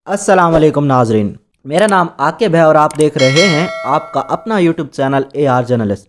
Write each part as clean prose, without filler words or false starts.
अस्सलाम वालेकुम नाजरीन, मेरा नाम आकिब है और आप देख रहे हैं आपका अपना यूट्यूब चैनल AR जर्नलिस्ट।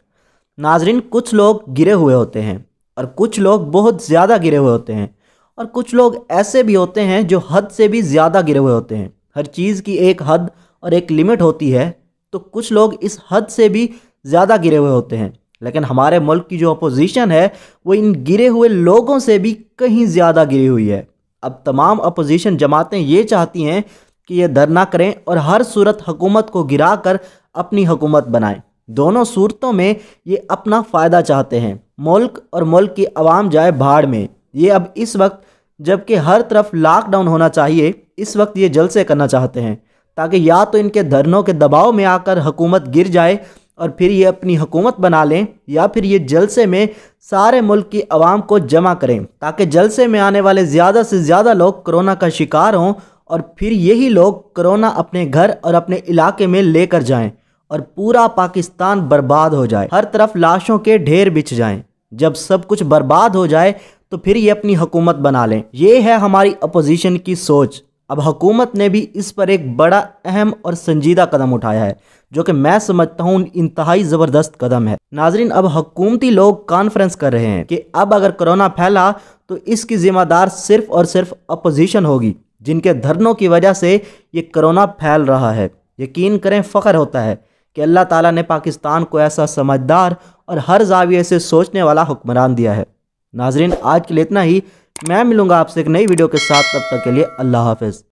नाजरीन, कुछ लोग गिरे हुए होते हैं और कुछ लोग बहुत ज़्यादा गिरे हुए होते हैं और कुछ लोग ऐसे भी होते हैं जो हद से भी ज़्यादा गिरे हुए होते हैं। हर चीज़ की एक हद और एक लिमिट होती है, तो कुछ लोग इस हद से भी ज़्यादा गिरे हुए होते हैं। लेकिन हमारे मुल्क की जो अपोजिशन है वो इन गिरे हुए लोगों से भी कहीं ज़्यादा गिरी हुई है। अब तमाम अपोजिशन जमातें ये चाहती हैं कि ये धरना करें और हर सूरत हुकूमत को गिरा कर अपनी हुकूमत बनाएं। दोनों सूरतों में ये अपना फ़ायदा चाहते हैं। मुल्क और मुल्क की आवाम जाए भाड़ में। ये अब इस वक्त जबकि हर तरफ लॉकडाउन होना चाहिए, इस वक्त ये जलसे करना चाहते हैं ताकि या तो इनके धरनों के दबाव में आकर हुकूमत गिर जाए और फिर ये अपनी हुकूमत बना लें, या फिर ये जलसे में सारे मुल्क की आवाम को जमा करें ताकि जलसे में आने वाले ज़्यादा से ज़्यादा लोग कोरोना का शिकार हों और फिर यही लोग कोरोना अपने घर और अपने इलाके में लेकर जाएं और पूरा पाकिस्तान बर्बाद हो जाए, हर तरफ लाशों के ढेर बिछ जाएं। जब सब कुछ बर्बाद हो जाए तो फिर ये अपनी हुकूमत बना लें। ये है हमारी अपोजिशन की सोच। अब हुकूमत ने भी इस पर एक बड़ा अहम और संजीदा कदम उठाया है, जो कि मैं समझता हूँ इंतहाई ज़बरदस्त कदम है। नाजरीन, अब हुकूमती लोग कॉन्फ्रेंस कर रहे हैं कि अब अगर कोरोना फैला तो इसकी ज़िम्मेदार सिर्फ़ और सिर्फ अपोजिशन होगी, जिनके धरनों की वजह से ये कोरोना फैल रहा है। यकीन करें, फ़ख्र होता है कि अल्लाह ताला ने पाकिस्तान को ऐसा समझदार और हर ज़ाविये से सोचने वाला हुक्मरान दिया है। नाजरीन, आज के लिए इतना ही। मैं मिलूँगा आपसे एक नई वीडियो के साथ, तब तक के लिए अल्लाह हाफ़िज़।